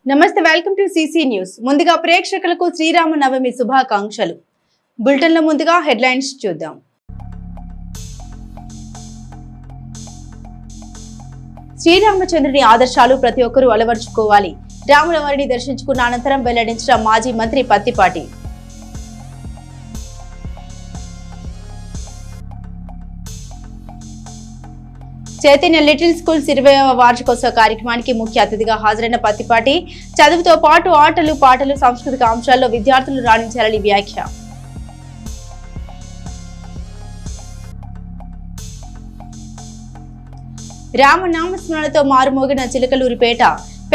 నమస్తే, welcome to CC news. ముందుగా ప్రేక్షకులకు శ్రీరామనవమి శుభాకాంక్షలు. బులెటిన్లో ముందుగా హెడ్లైన్స్ చూద్దాం. శ్రీరామచంద్రుని ఆదర్శాలు ప్రతి ఒక్కరూ అలవర్చుకోవాలి. రాములవారిని దర్శించుకున్న అనంతరం వెల్లడించిన మాజీ మంత్రి పత్తిపాటి. చైతన్య లిటిల్ స్కూల్స్ 20వ వార్షికోత్సవ కార్యక్రమానికి ముఖ్య అతిథిగా హాజరైన పత్తిపాటి చదువుతో పాటు ఆటలు పాటలు సాంస్కృతిక అంశాల్లో విద్యార్థులు రాణించాలని వ్యాఖ్య. రామనామస్మరణతో మారుమోగిన చిలకలూరిపేట.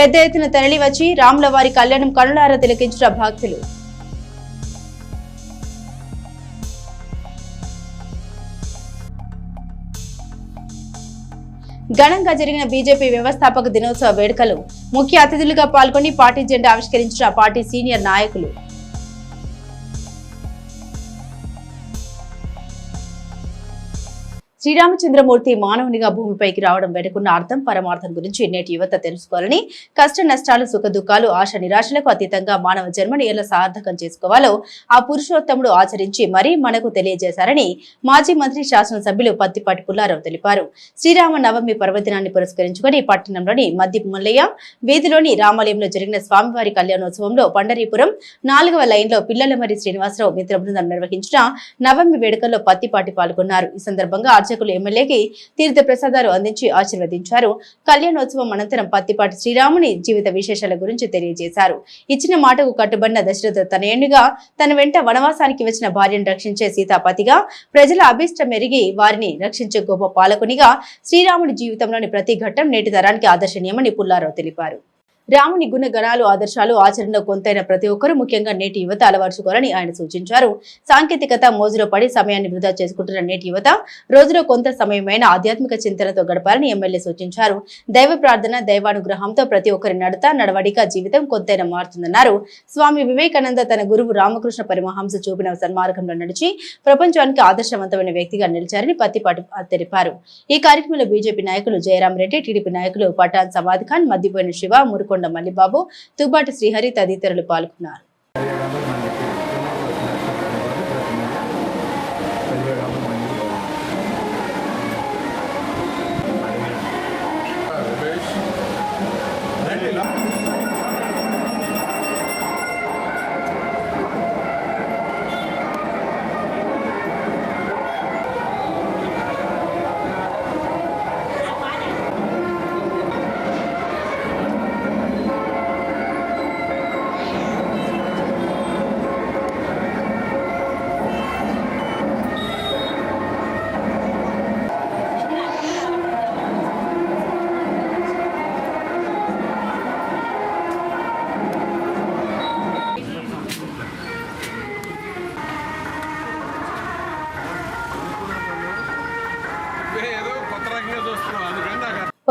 పెద్ద ఎత్తున తరలివచ్చి రాములవారి కళ్యాణం కనులారా తిలకించిన భక్తులు. ఘనంగా జరిగిన బీజేపీ వ్యవస్థాపక దినోత్సవ వేడుకలు. ముఖ్య అతిథులుగా పాల్గొని పార్టీ జెండా ఆవిష్కరించిన పార్టీ సీనియర్ నాయకులు. శ్రీరామచంద్రమూర్తి మానవునిగా భూమిపైకి రావడం వెనుకున్న అర్థం పరమార్థం గురించి నేటి యువత తెలుసుకోవాలని, కష్ట నష్టాలు సుఖ దుఃఖాలు ఆశ నిరాశలకు అతీతంగా మానవ జన్మను ఎలా సార్థకం చేసుకోవాలో ఆ పురుషోత్తముడు ఆచరించి మరీ మనకు తెలియజేశారని మాజీ మంత్రి శాసనసభ్యులు పత్తిపాటి పుల్లారావు తెలిపారు. శ్రీరామ నవమి పర్వదినాన్ని పురస్కరించుకుని పట్టణంలోని మద్ది మల్లయ్య వీధిలోని రామాలయంలో జరిగిన స్వామివారి కళ్యాణోత్సవంలో పండరీపురం 4వ లైన్లో పిల్లలమరి శ్రీనివాసరావు మిత్ర బృందం నిర్వహించిన నవమి వేడుకల్లో పత్తిపాటి పాల్గొన్నారు. ఈ సందర్భంగా అర్చకులు ఎమ్మెల్యేకి తీర్థ ప్రసాదాలు అందించి ఆశీర్వదించారు. కళ్యాణోత్సవం అనంతరం పత్తిపాటి శ్రీరాముని జీవిత విశేషాల గురించి తెలియజేశారు. ఇచ్చిన మాటకు కట్టుబడిన దశరథ తనయునిగా తన వెంట వనవాసానికి వచ్చిన భార్యను రక్షించే సీతాపతిగా, ప్రజల అభిష్టం మెరిగి వారిని రక్షించే గొప్ప పాలకునిగా శ్రీరాముడి జీవితంలోని ప్రతి ఘట్టం నేటి తరానికి ఆదర్శనీయమని పుల్లారావు తెలిపారు. రాముని గుణ గణాలు ఆదర్శాలు ఆచరణలో కొంతైన ప్రతి ఒక్కరూ ముఖ్యంగా నేటి యువత అలవర్చుకోవాలని ఆయన సూచించారు. సాంకేతికత మోజులో పడి సమయాన్ని వృధా చేసుకుంటున్న నేటి యువత రోజులో కొంత సమయమైన ఆధ్యాత్మిక చింతనతో గడపాలని ఎమ్మెల్యే సూచించారు. దైవ ప్రార్థన దైవానుగ్రహంతో ప్రతి ఒక్కరి నడవడిక జీవితం కొంతైనా మారుతుందన్నారు. స్వామి వివేకానంద తన గురువు రామకృష్ణ పరమహంస చూపిన సన్మార్గంలో నడిచి ప్రపంచానికి ఆదర్శవంతమైన వ్యక్తిగా నిలిచారని పత్తిపాటి తెలిపారు. ఈ కార్యక్రమంలో బీజేపీ నాయకులు జయరాం రెడ్డి, టీడీపీ నాయకులు పఠాన్ సమాద్ ఖాన్, మద్దిపోయిన శివ, మురుకొండ మల్లిబాబు, తుబాటి శ్రీహరి తదితరులు పాల్గొన్నారు.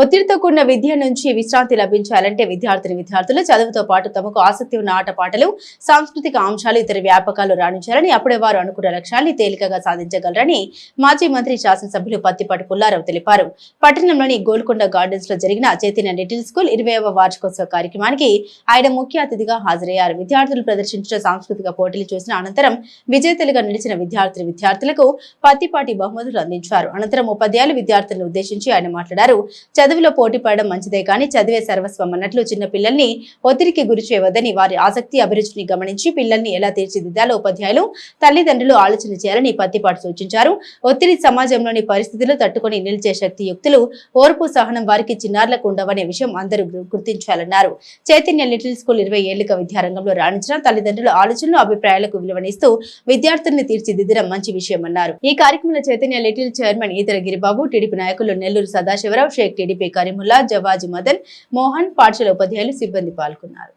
ఒత్తిడితో కూడిన విద్య నుంచి విశ్రాంతి లభించాలంటే విద్యార్థులు చదువుతో పాటు తమకు ఆసక్తి ఉన్న ఆటపాటలు, సాంస్కృతిక అంశాలు, ఇతర వ్యాపకాలు రాణించాలని, అప్పుడే వారు అనుకున్న లక్ష్యాన్ని తేలికగా సాధించగలరని మాజీ మంత్రి శాసనసభ్యులు పత్తిపాటి పుల్లారావు తెలిపారు. పట్టణంలోని గోల్కొండ గార్డెన్స్ లో జరిగిన చైతన్య లిటిల్ స్కూల్ 20వ వార్షికోత్సవ కార్యక్రమానికి ఆయన ముఖ్య అతిథిగా హాజరయ్యారు. విద్యార్థులు ప్రదర్శించిన సాంస్కృతిక పోటీలు చూసిన అనంతరం విజేతలుగా నిలిచిన విద్యార్థులకు పత్తిపాటి బహుమతులు అందించారు. అనంతరం ఉపాధ్యాయులు విద్యార్థులను ఉద్దేశించి ఆయన మాట్లాడారు. చదువులో పోటీ పడడం మంచిదే కానీ చదివే సర్వస్వం అన్నట్లు చిన్న పిల్లల్ని ఒత్తిడికి గురి చేయవద్దని, వారి ఆసక్తి అభిరుచిని గమనించి పిల్లల్ని ఎలా తీర్చిదిద్దాలో ఉపాధ్యాయులు తల్లిదండ్రులు ఆలోచన చేయాలని పత్తిపాటి సూచించారు. ఒత్తిడి సమాజంలోని పరిస్థితులు తట్టుకొని నిలిచే శక్తి యుక్తులు, ఓర్పు సహనం వారికి చిన్నారులకు ఉండవనే విషయం అందరూ గుర్తించాలన్నారు. చైతన్య లిటిల్ స్కూల్ 20 ఏళ్లుగా విద్యారంగంలో రాణించిన తల్లిదండ్రుల ఆలోచనలు, అభిప్రాయాలకు విలువనిస్తూ విద్యార్థుల్ని తీర్చిదిద్దడం మంచి విషయమన్నారు. ఈ కార్యక్రమంలో చైతన్య లిటిల్ చైర్మన్ ఈతర గిరిబాబు, టీడీపీ నాయకులు నెల్లూరు సదాశివరావు, షేక్, టీడీపీ కరీముల్లా, జవాజీ మదన్ మోహన్, పాఠశాల ఉపాధ్యాయులు, సిబ్బంది పాల్గొన్నారు.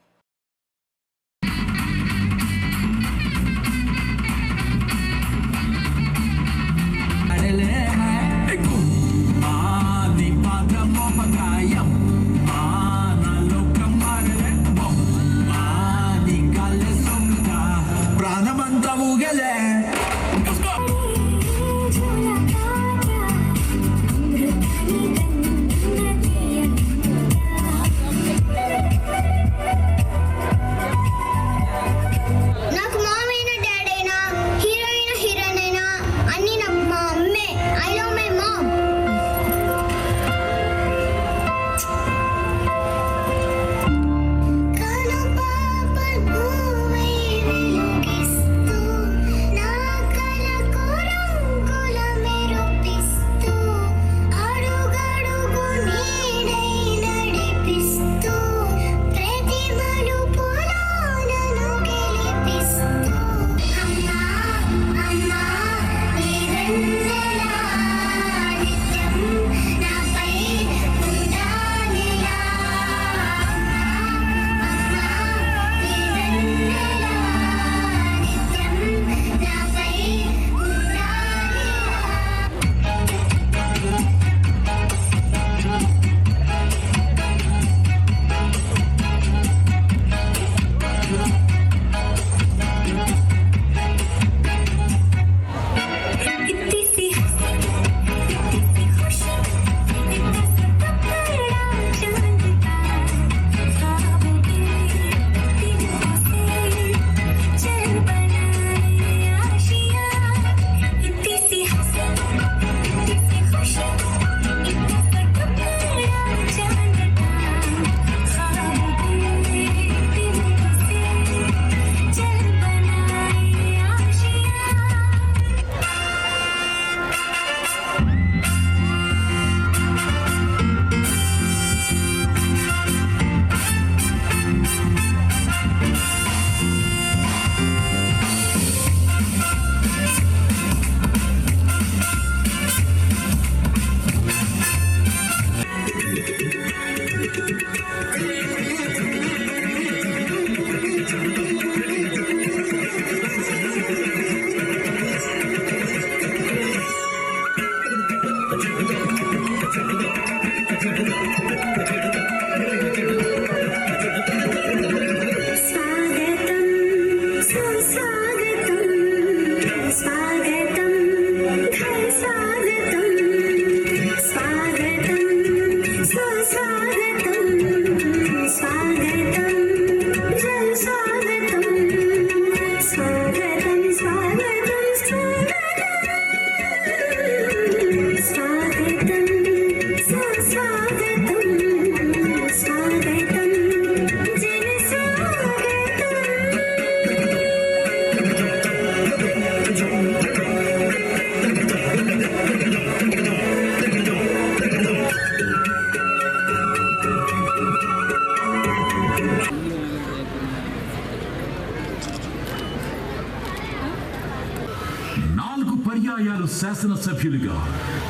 పర్యాయాలు శాసనసభ్యులుగా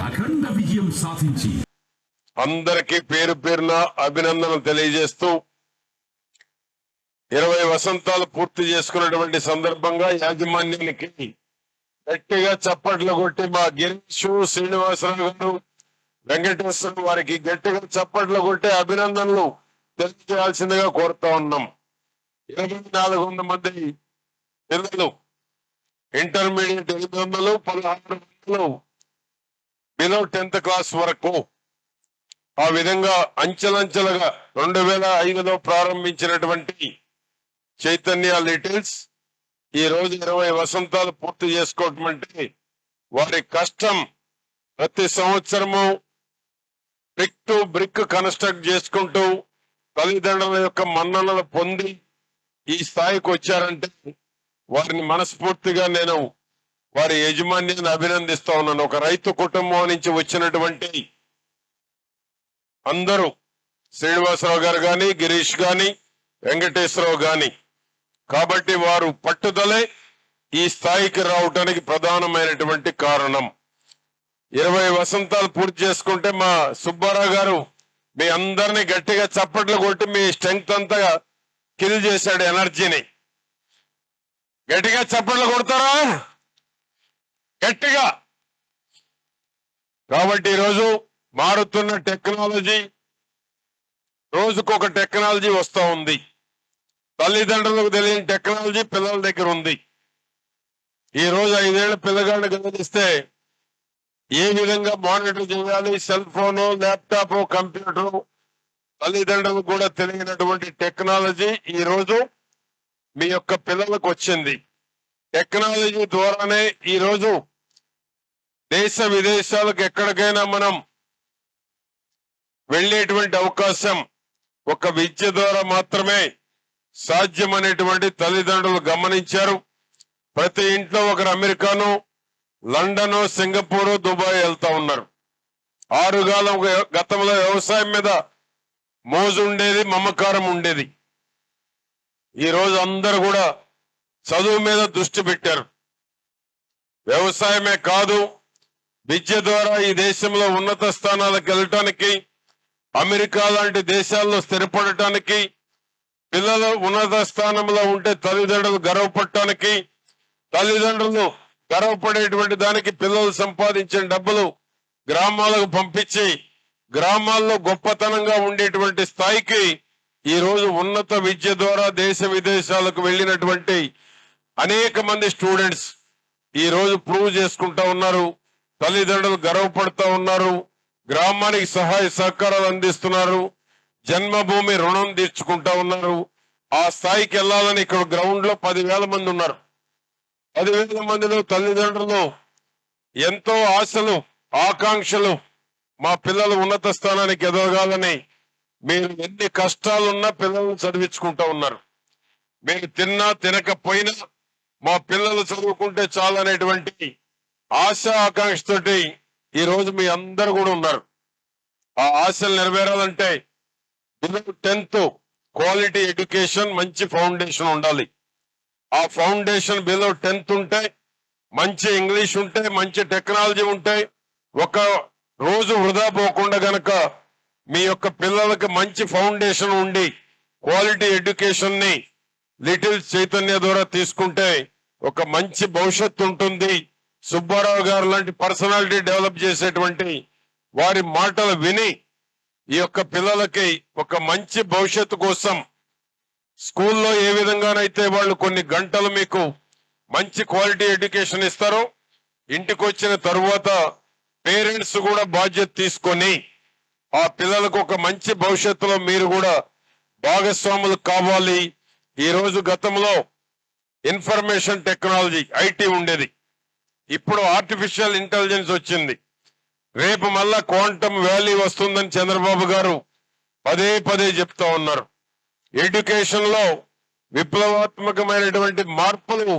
అఖండ విజయం సాధించి అందరికీ పేరు పేరున అభినందనలు తెలియజేస్తూ 20 వసంతాలు పూర్తి చేసుకున్నటువంటి సందర్భంగా యాజమాన్యానికి గట్టిగా చప్పట్లు కొట్టి మా గిరీష్ శ్రీనివాసరావు గారు వెంకటేశ్వర వారికి గట్టిగా చప్పట్లు కొట్టి అభినందనలు తెలియజేయాల్సిందిగా కోరుతా ఉన్నాం. 2400 మంది పిల్లలు ఇంటర్మీడియట్ 800, 1600 బిలో 10th క్లాస్ వరకు ఆ విధంగా అంచెలంచెలుగా 2005లో ప్రారంభించినటువంటి చైతన్య లిటిల్స్ ఈ రోజు 20 వసంతాలు పూర్తి చేసుకోవటం అంటే వారి కష్టం. ప్రతి సంవత్సరము బ్రిక్ టు బ్రిక్ కన్స్ట్రక్ట్ చేసుకుంటూ తల్లిదండ్రుల యొక్క మన్ననలు పొంది ఈ స్థాయికి వచ్చారంటే వారిని మనస్ఫూర్తిగా నేను వారి యజమాన్యాన్ని అభినందిస్తా ఉన్నాను. ఒక రైతు కుటుంబం నుంచి వచ్చినటువంటి అందరూ శ్రీనివాసరావు గారు గాని, గిరీష్ గాని, వెంకటేశ్వరరావు గాని, కాబట్టి వారు పట్టుదలే ఈ స్థాయికి రావటానికి ప్రధానమైనటువంటి కారణం. 20 వసంతాలు పూర్తి చేసుకుంటే మా సుబ్బారావు గారు మీ అందరినీ గట్టిగా చప్పట్లు కొట్టి మీ స్ట్రెంగ్త్ అంతా కిల్ చేశాడు, ఎనర్జీని. గట్టిగా చప్పట్లు కొడతారా? గట్టిగా. కాబట్టి ఈరోజు మారుతున్న టెక్నాలజీ, రోజుకొక టెక్నాలజీ వస్తూ ఉంది. తల్లిదండ్రులకు తెలియని టెక్నాలజీ పిల్లల దగ్గర ఉంది. ఈ రోజు 5 ఏళ్ల పిల్లగాడిని గమనిస్తే ఏ విధంగా మానిటర్ చేయాలి, సెల్ ఫోను, ల్యాప్టాప్, కంప్యూటర్, తల్లిదండ్రులకు కూడా తెలియనటువంటి టెక్నాలజీ ఈ రోజు మీ యొక్క పిల్లలకు వచ్చింది. టెక్నాలజీ ద్వారానే ఈ రోజు దేశ విదేశాలకు ఎక్కడికైనా మనం వెళ్ళేటువంటి అవకాశం ఒక విద్య ద్వారా మాత్రమే సాధ్యమనేటువంటి తల్లిదండ్రులు గమనించారు. ప్రతి ఇంట్లో ఒకరు అమెరికాను, లండన్, సింగపూర్, దుబాయ్ వెళ్తా ఉన్నారు. 6 కాలం గతంలో వ్యవసాయం మీద మోజు ఉండేది, మమకారం ఉండేది. ఈ రోజు అందరూ కూడా చదువు మీద దృష్టి పెట్టారు. వ్యవసాయమే కాదు, విద్య ద్వారా ఈ దేశంలో ఉన్నత స్థానాలకు వెళ్ళటానికి, అమెరికా లాంటి దేశాల్లో స్థిరపడటానికి, పిల్లలు ఉన్నత స్థానంలో ఉంటే తల్లిదండ్రులు గర్వపడటానికి, తల్లిదండ్రులు గర్వపడేటువంటి దానికి పిల్లలు సంపాదించిన డబ్బులు గ్రామాలకు పంపించి గ్రామాల్లో గొప్పతనంగా ఉండేటువంటి స్థాయికి ఈ రోజు ఉన్నత విద్య ద్వారా దేశ విదేశాలకు వెళ్ళినటువంటి అనేక మంది స్టూడెంట్స్ ఈ రోజు ప్రూవ్ చేసుకుంటా ఉన్నారు. తల్లిదండ్రులు గర్వపడతా ఉన్నారు. గ్రామానికి సహాయ సహకారాలు అందిస్తున్నారు. జన్మభూమి రుణం తీర్చుకుంటా ఉన్నారు. ఆ స్థాయికి వెళ్లాలని ఇక్కడ గ్రౌండ్ లో 10,000 మంది ఉన్నారు. 10,000 మందిలో తల్లిదండ్రులు ఎంతో ఆశలు, ఆకాంక్షలు, మా పిల్లలు ఉన్నత స్థానానికి ఎదగాలని మీరు ఎన్ని కష్టాలున్నా పిల్లలను చదివించుకుంటా ఉన్నారు. మీరు తిన్నా తినకపోయినా మా పిల్లలు చదువుకుంటే చాలనేటువంటి ఆశ, ఆకాంక్షతోటి ఈ రోజు మీ అందరు కూడా ఉన్నారు. ఆ ఆశలు నెరవేరాలంటే బిలో 10th క్వాలిటీ ఎడ్యుకేషన్, మంచి ఫౌండేషన్ ఉండాలి. ఆ ఫౌండేషన్ బిలో 10th ఉంటే, మంచి ఇంగ్లీష్ ఉంటే, మంచి టెక్నాలజీ ఉంటే, ఒక రోజు వృధా పోకుండా గనక మీ యొక్క పిల్లలకు మంచి ఫౌండేషన్ ఉండి క్వాలిటీ ఎడ్యుకేషన్ ని లిటిల్ చైతన్య ద్వారా తీసుకుంటే ఒక మంచి భవిష్యత్తు ఉంటుంది. సుబ్బారావు గారు లాంటి పర్సనాలిటీ డెవలప్ చేసేటువంటి వారి మాటలు విని ఈ యొక్క పిల్లలకి ఒక మంచి భవిష్యత్తు కోసం స్కూల్లో ఏ విధంగానైతే వాళ్ళు కొన్ని గంటలు మీకు మంచి క్వాలిటీ ఎడ్యుకేషన్ ఇస్తారో, ఇంటికి వచ్చిన తరువాత పేరెంట్స్ కూడా బాధ్యత తీసుకొని ఆ పిల్లలకు ఒక మంచి భవిష్యత్తులో మీరు కూడా భాగస్వాములు కావాలి. ఈ రోజు గతంలో ఇన్ఫర్మేషన్ టెక్నాలజీ, ఐటీ ఉండేది. ఇప్పుడు ఆర్టిఫిషియల్ ఇంటెలిజెన్స్ వచ్చింది. రేపు మళ్ళా క్వాంటమ్ వ్యాలీ వస్తుందని చంద్రబాబు గారు పదే చెప్తా ఉన్నారు. ఎడ్యుకేషన్ లో విప్లవాత్మకమైనటువంటి మార్పులు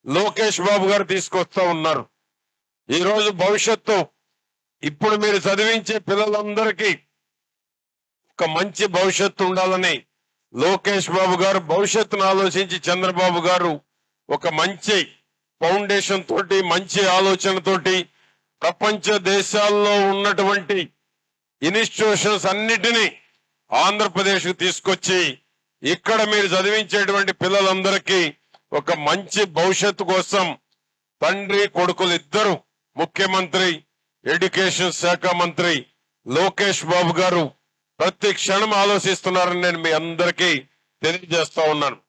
లోకేష్ బాబు గారు తీసుకొస్తా ఉన్నారు. ఈ రోజు భవిష్యత్తు ఇప్పుడు మీరు చదివించే పిల్లలందరికీ ఒక మంచి భవిష్యత్తు ఉండాలని లోకేష్ బాబు గారు భవిష్యత్తును ఆలోచించి చంద్రబాబు గారు ఒక మంచి ఫౌండేషన్ తోటి మంచి ఆలోచనతోటి ప్రపంచ దేశాల్లో ఉన్నటువంటి ఇన్స్టిట్యూషన్స్ అన్నిటినీ ఆంధ్రప్రదేశ్కు తీసుకొచ్చి ఇక్కడ మీరు చదివించేటువంటి పిల్లలందరికీ ఒక మంచి భవిష్యత్తు కోసం తండ్రి కొడుకులు ఇద్దరు ముఖ్యమంత్రి ఎడ్యుకేషన్ శాఖ మంత్రి లోకేష్ బాబు గారు ప్రతి క్షణం ఆలోచిస్తున్నారని నేను మీ అందరికీ తెలియజేస్తా ఉన్నాను.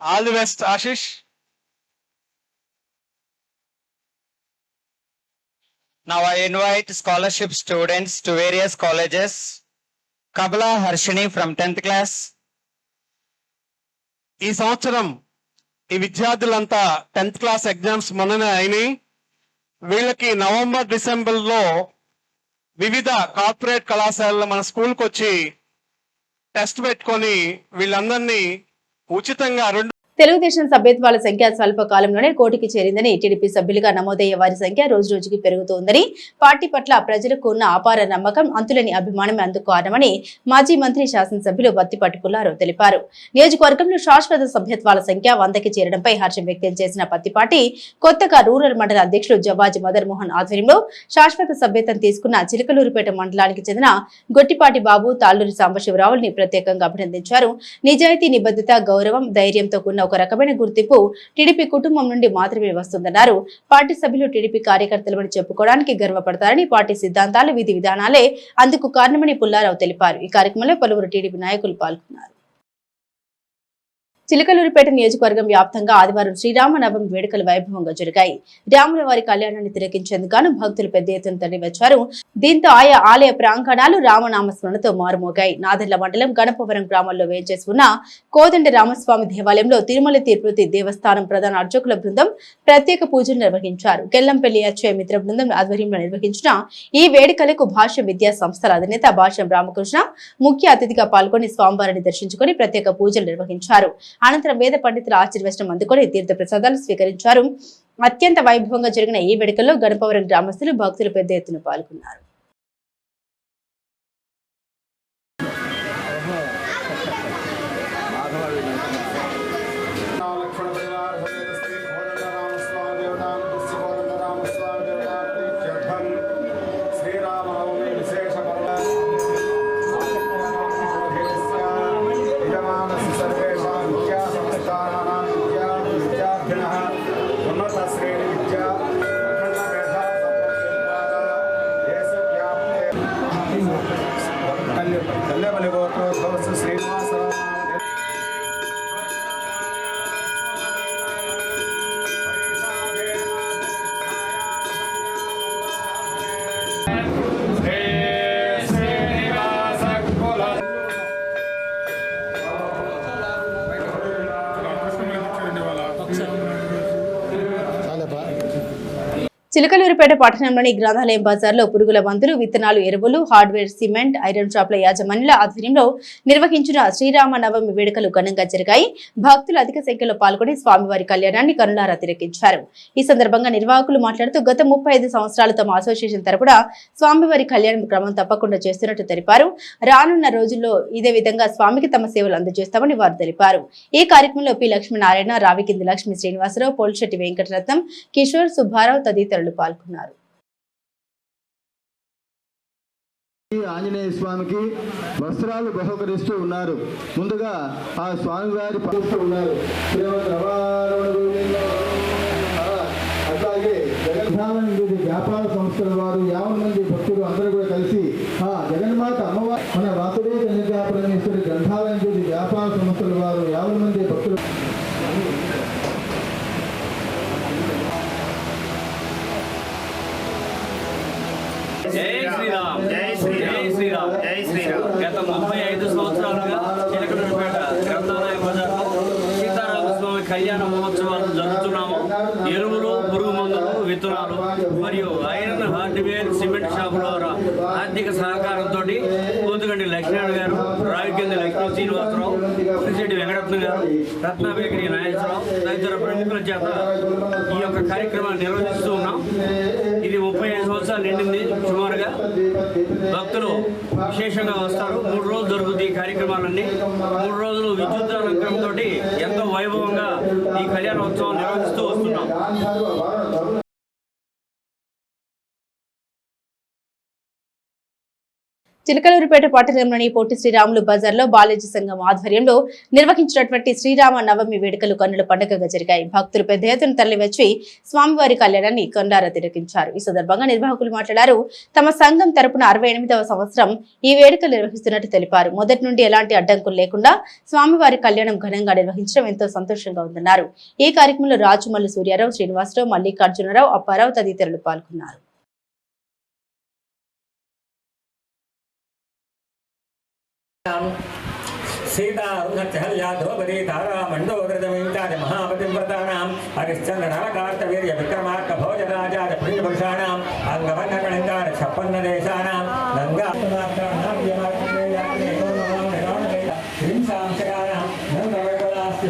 All the best, Ashish. Now I invite scholarship students to various colleges. Kabla Harshini from 10th class. ఈ సంవత్సరం ఈ విద్యార్థులంతా 10th క్లాస్ ఎగ్జామ్స్ మొన్ననే అయినాయి. వీళ్ళకి నవంబర్ డిసెంబర్లో వివిధ కార్పొరేట్ కళాశాలలో మన స్కూల్కి వచ్చి టెస్ట్ పెట్టుకొని వీళ్ళందరినీ ఉచితంగా తెలుగుదేశం సభ్యత్వాల సంఖ్య స్వల్ప కాలంలోనే కోటికి చేరిందని టీడీపీ సభ్యులుగా నమోదయ్యే వారి సంఖ్య రోజు రోజుకి పెరుగుతోందని పార్టీ పట్ల ప్రజలకు ఉన్న అపార నమ్మకం అంతులేని అభిమానమే అందుకు కారణమని మాజీ మంత్రి శాసనసభ్యులు బత్తిపాటి పుల్లారావు తెలిపారు. నియోజకవర్గంలో శాశ్వత సభ్యత్వాల సంఖ్య 100కి చేరడంపై హర్షం వ్యక్తం చేసిన పత్తిపాటి కొత్తగా రూరల్ మండల అధ్యక్షుడు జవాజి మదర్ మోహన్ ఆధ్వర్యంలో శాశ్వత సభ్యత్వం తీసుకున్న చిలకలూరుపేట మండలానికి చెందిన గొట్టిపాటి బాబు, తాళ్లూరి సాంబశివరావుని ప్రత్యేకంగా అభినందించారు. నిజాయితీ, నిబద్ధత, గౌరవం, ధైర్యంతో కూడిన ఒక రకమైన గుర్తింపు టీడీపీ కుటుంబం నుండి మాత్రమే వస్తుందన్నారు. పార్టీ సభ్యులు టీడీపీ కార్యకర్తలమని చెప్పుకోవడానికి గర్వపడతారని, పార్టీ సిద్ధాంతాలు, విధి విధానాలే అందుకు కారణమని పుల్లారావు తెలిపారు. ఈ కార్యక్రమంలో పలువురు టీడీపీ నాయకులు పాల్గొన్నారు. చిలకలూరుపేట నియోజకవర్గం వ్యాప్తంగా ఆదివారం శ్రీరామనవమి వేడుకలు వైభవంగా జరిగాయి. రాముల వారి కళ్యాణాన్ని తిలకించేందుకు భక్తులు పెద్ద ఎత్తున తరలివచ్చారు. దీంతో ఆయా ఆలయ ప్రాంగణాలు రామనామస్మరణతో మారుమోగాయి. నాదెండ్ల మండలం గణపవరం గ్రామంలో వేంచేసి ఉన్న కోదండ రామస్వామి దేవాలయంలో తిరుమల తిరుపతి దేవస్థానం ప్రధాన అర్చకుల బృందం ప్రత్యేక పూజలు నిర్వహించారు. కెల్లంపల్లి అచ్చయ్య మిత్ర బృందం ఆధ్వర్యంలో నిర్వహించిన ఈ వేడుకలకు భాష్య విద్యా సంస్థల అధినేత భాష్యం రామకృష్ణ ముఖ్య అతిథిగా పాల్గొని స్వామివారిని దర్శించుకుని ప్రత్యేక పూజలు నిర్వహించారు. అనంతరం వేద పండితుల ఆశీర్వచనం అందుకొని తీర్థ ప్రసాదాలు స్వీకరించారు. అత్యంత వైభవంగా జరిగిన ఈ వేడుకల్లో గణపవరం గ్రామస్తులు, భక్తులు పెద్ద ఎత్తున పాల్గొన్నారు. చిలకలూరుపేట పట్టణంలోని గ్రంథాలయం బజార్లో పురుగుల మందులు, విత్తనాలు, ఎరువులు, హార్డ్వేర్, సిమెంట్, ఐరన్ షాప్ల యాజమాన్యుల ఆధ్వర్యంలో నిర్వహించిన శ్రీరామనవమి వేడుకలు ఘనంగా జరిగాయి. భక్తులు అధిక సంఖ్యలో పాల్గొని స్వామివారి కళ్యాణాన్ని కనులారా తిలకించారు. ఈ సందర్భంగా నిర్వాహకులు మాట్లాడుతూ గత 35 సంవత్సరాలు తమ అసోసియేషన్ తరపున స్వామివారి కళ్యాణం క్రమం తప్పకుండా చేస్తున్నట్టు తెలిపారు. రానున్న రోజుల్లో ఇదే విధంగా స్వామికి తమ సేవలు అందజేస్తామని వారు తెలిపారు. ఈ కార్యక్రమంలో పి లక్ష్మీనారాయణ, రావికింది లక్ష్మీ శ్రీనివాసరావు, పోల్శెట్టి వెంకటరత్నం, కిషోర్, సుబ్బారావు తదితరులు పాల్గొన్నారు. ఆంజనేయ స్వామికి వస్త్రాలు బహుకరిస్తూ ఉన్నారు. ముందుగా ఆ స్వామివారి పాటిస్తూ ఉన్నారు. అట్లాగే జగద్ధామం వ్యాపార సంస్థల వారు 50 మంది భక్తులు అందరూ కూడా కలిసి ఆ జగన్మాత అమ్మవారి మన వాసుదేవ కన్యకాపరమేశ్వరి గ్రంథాలయం వ్యాపార సంస్థల వారు 50 మంది భక్తులు జై శ్రీరామ్, జై శ్రీరామ్, జై శ్రీరామ్, జై శ్రీరామ్. గత 35 సంవత్సరాలుగా చిలకలూరుపేట గ్రంథాలయ బజార్లో సీతారామస్వామి కళ్యాణ మహోత్సవాలు జరుపుతున్నాము. ఎరువులు, పురుగు మందులు, విత్తనాలు మరియు ఐరన్, హార్డ్వేర్, సిమెంట్ షాపుల ద్వారా ఆర్థిక సహకారం సహకారంతో పోతుగండి లక్ష్మణ్ గారు, రావికేంద్ర లక్ష్మీ శ్రీనివాసరావు, శ్రీశెట్టి వెంకటరత్న గారు, రత్న బేకరీ నాగేశ్వరరావు తదితర ప్రముఖుల చేత ఈ యొక్క కార్యక్రమాన్ని నిర్వహిస్తూ ఉన్నాం. ఇది 35 సంవత్సరాలు నిండింది సుమారుగా. భక్తులు విశేషంగా వస్తారు. 3 రోజులు జరుగుతుంది ఈ కార్యక్రమాలన్నీ. 3 రోజులు విద్యుత్ అలంకరణతో ఎంతో వైభవంగా ఈ కళ్యాణోత్సవం నిర్వహిస్తూ వస్తున్నాం. చిలకలూరిపేట పట్టణంలోని పొట్టి శ్రీరాములు బజార్లో బాలాజీ సంఘం ఆధ్వర్యంలో నిర్వహించినటువంటి శ్రీరామ నవమి వేడుకలు కన్నుల పండుగగా జరిగాయి. భక్తులు పెద్ద ఎత్తున తరలివచ్చి స్వామివారి కళ్యాణాన్ని కొండారా తిలకించారు. ఈ సందర్భంగా నిర్వాహకులు మాట్లాడారు. తమ సంఘం తరపున 68వ సంవత్సరం ఈ వేడుకలు నిర్వహిస్తున్నట్టు తెలిపారు. మొదటి నుండి ఎలాంటి అడ్డంకులు లేకుండా స్వామివారి కళ్యాణం ఘనంగా నిర్వహించడం ఎంతో సంతోషంగా ఉందన్నారు. ఈ కార్యక్రమంలో రాజుమల్లి సూర్యారావు, శ్రీనివాసరావు, మల్లికార్జునరావు, అప్పారావు తదితరులు పాల్గొన్నారు. सीता रुणचहल्या द्रौपदी तारा मंडोदृतमिंचाच महापतिव्रतानां हरिश्चन्द्रनाकार्तवीर्य विक्रमार्क भोजराजाच प्रियपुरुषाणाम् अंगवन्नकणङ्गार छप्पन्नदेशानां गङ्गानां हिंसांशकानां नन्दवेकलास्ति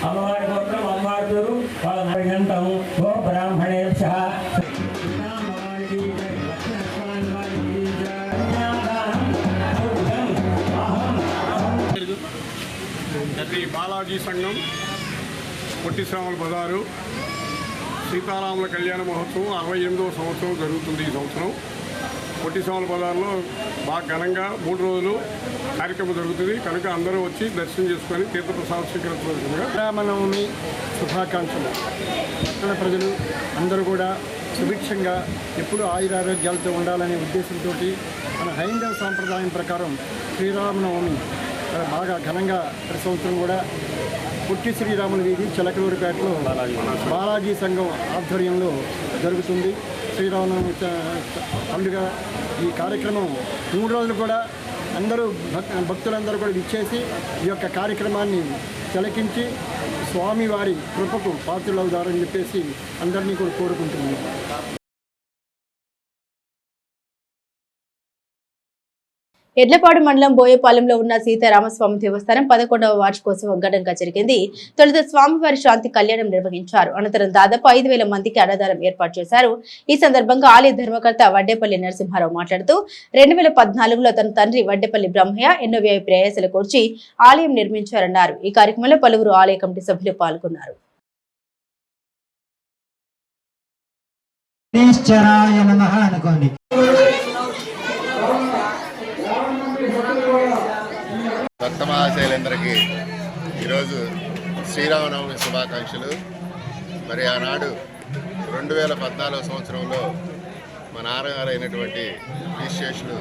अमवारि गोत्रम् अमवारि गुरु फलनरिगन्तं गो ब्राह्मणेभ्यः శ్రీ బాలాజీ సంఘం పొట్టి శ్రీరాముల బజారు సీతారాముల కళ్యాణ మహోత్సవం 68వ సంవత్సరం జరుగుతుంది. ఈ సంవత్సరం పొట్టి శ్రీరాముల బజార్లో బాగా ఘనంగా 3 రోజులు కార్యక్రమం జరుగుతుంది. కనుక అందరూ వచ్చి దర్శనం చేసుకొని తీర్థప్రసాదం స్వీకరించవలసిందిగా శ్రీరామనవమి శుభాకాంక్షలు. పట్టణ ప్రజలు అందరూ కూడా సుభిక్షంగా ఎప్పుడూ ఆయురారోగ్యాలతో ఉండాలనే ఉద్దేశంతో మన హైందవ సాంప్రదాయం ప్రకారం శ్రీరామనవమి బాగా ఘనంగా ప్రతి సంవత్సరం కూడా పొట్టి శ్రీరాముల వీధి చిలకలూరిపేటలో బాలాజీ సంఘం ఆధ్వర్యంలో జరుగుతుంది. శ్రీరామనవమి పండుగ ఈ కార్యక్రమం 3 రోజులు కూడా అందరూ భక్తులందరూ కూడా విచ్చేసి ఈ యొక్క కార్యక్రమాన్ని తిలకించి స్వామివారి కృపకు పాత్రులవుతారని చెప్పేసి అందరినీ కూడా కోరుకుంటున్నాను. ఎడ్లపాడు మండలం బోయపాలెంలో ఉన్న సీతారామస్వామి దేవస్థానం 11వ వార్షికోత్సవం ఘనంగా జరిగింది. తొలుత స్వామివారి శాంతి కళ్యాణం నిర్వహించారు. అనంతరం దాదాపు 5,000 మందికి అన్నదానం ఏర్పాటు చేశారు. ఈ సందర్భంగా ఆలయ ధర్మకర్త వడ్డేపల్లి నరసింహారావు మాట్లాడుతూ 2014లో తన తండ్రి వడ్డేపల్లి బ్రహ్మయ్య ఎన్నో వ్యయ ప్రయాసాలు కూర్చి ఆలయం నిర్మించారన్నారు. ఈ కార్యక్రమంలో పలువురు ఆలయ కమిటీ సభ్యులు పాల్గొన్నారు. భక్త మహాశైలందరికీ ఈరోజు శ్రీరామనవమి శుభాకాంక్షలు. మరి ఆనాడు 2014 సంవత్సరంలో మా నాన్నగారు అయినటువంటి విశేషులు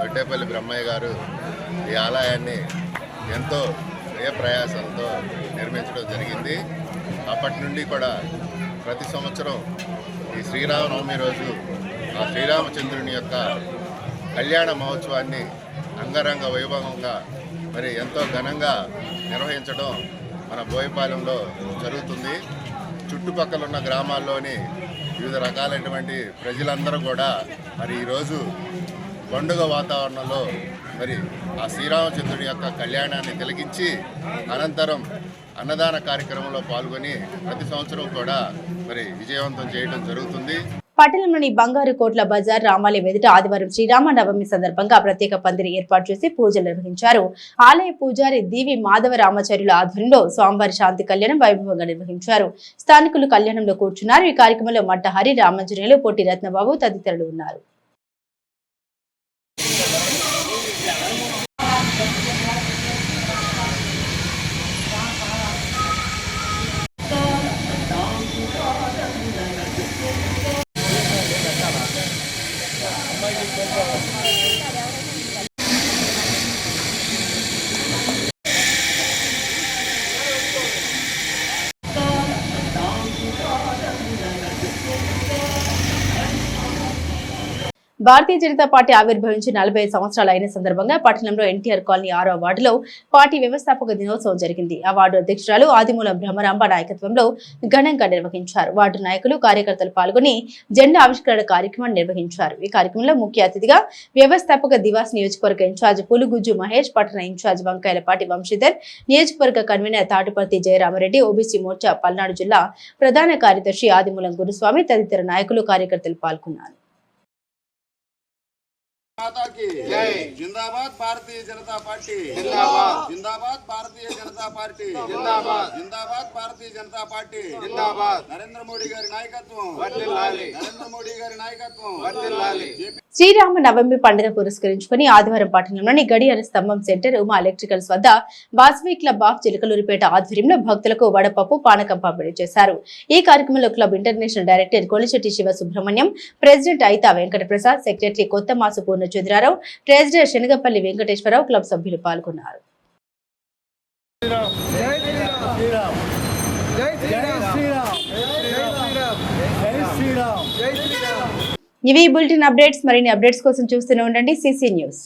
వడ్డేపల్లి బ్రహ్మయ్య గారు ఈ ఆలయాన్ని ఎంతో ప్రయాసంతో నిర్మించడం జరిగింది. అప్పటి నుండి కూడా ప్రతి సంవత్సరం ఈ శ్రీరామనవమి రోజు ఆ శ్రీరామచంద్రుని యొక్క కళ్యాణ మహోత్సవాన్ని అంగరంగ వైభవంగా మరి ఎంతో ఘనంగా నిర్వహించడం మన బోయపాలెంలో జరుగుతుంది. చుట్టుపక్కల ఉన్న గ్రామాల్లోని వివిధ రకాలైనటువంటి ప్రజలందరూ కూడా మరి ఈరోజు పండుగ వాతావరణంలో మరి ఆ శ్రీరామచంద్రుని యొక్క కళ్యాణాన్ని తిలకించి అనంతరం అన్నదాన కార్యక్రమంలో పాల్గొని ప్రతి సంవత్సరం కూడా మరి విజయవంతం చేయడం జరుగుతుంది. పట్టణంలోని బంగారు కోట్ల బజార్ రామాలయం ఎదుట ఆదివారం శ్రీరామ నవమి సందర్భంగా ప్రత్యేక పందిరి ఏర్పాటు చేసి పూజలు నిర్వహించారు. ఆలయ పూజారి దీవి మాధవ రామాచార్యుల ఆధ్వర్యంలో స్వామివారి శాంతి కళ్యాణం వైభవంగా నిర్వహించారు. స్థానికులు కళ్యాణంలో కూర్చున్నారు. ఈ కార్యక్రమంలో మట్టహరి, రామంజనేయులు, పొట్టి రత్నబాబు తదితరులు ఉన్నారు. భారతీయ జనతా పార్టీ ఆవిర్భవించి 45 సంవత్సరాలు అయిన సందర్భంగా పట్టణంలో ఎన్టీఆర్ కాలనీ 6వ వార్డులో పార్టీ వ్యవస్థాపక దినోత్సవం జరిగింది. ఆ వార్డు అధ్యక్షురాలు ఆదిమూలం బ్రహ్మరాంబ నాయకత్వంలో ఘనంగా నిర్వహించారు. వార్డు నాయకులు కార్యకర్తలు పాల్గొని జెండా ఆవిష్కరణ కార్యక్రమాన్ని నిర్వహించారు. ఈ కార్యక్రమంలో ముఖ్య అతిథిగా వ్యవస్థాపక దివాస్ నియోజకవర్గ ఇన్ఛార్జ్ పులుగుజ్జు మహేష్, పట్టణ ఇన్ఛార్జ్ వంకాయలపాటి వంశీధర్, నియోజకవర్గ కన్వీనర్ తాటిపర్తి జయరామరెడ్డి, ఓబీసీ మోర్చా పల్నాడు జిల్లా ప్రధాన కార్యదర్శి ఆదిమూలం గురుస్వామి తదితర నాయకులు కార్యకర్తలు పాల్గొన్నారు. जिंदाबाद भारतीय जनता पार्टी जिंदाबाद जिंदाबाद भारतीय जनता पार्टी जिंदाबाद जिंदाबाद भारतीय जनता पार्टी जिंदाबाद नरेंद्र मोदी गारी नायकत्వం వర్ధిల్లాలి नरेंद्र मोदी गारी नायकत्వం వర్ధిల్లాలి. శ్రీరామ నవమి పండుగ పురస్కరించుకుని ఆదివారం పట్టణంలోని గడియార స్తంభం సెంటర్ ఉమా ఎలక్ట్రికల్స్ వద్ద వాసవి క్లబ్ ఆఫ్ చిలకలూరిపేట ఆధ్వర్యంలో భక్తులకు వడపప్పు పానకం పంపిణీ చేశారు. ఈ కార్యక్రమంలో club international director Kolisetti Siva Subrahmanyam, president Ayitha Venkata Prasad, secretary Kothamasu Purnachandrarao, treasurer Shanagapalli Venkateswararao, club సభ్యులు పాల్గొన్నారు. ఇవి బులెటిన్ అప్డేట్స్. మరిన్ని అప్డేట్స్ కోసం చూస్తూనే ఉండండి CC న్యూస్.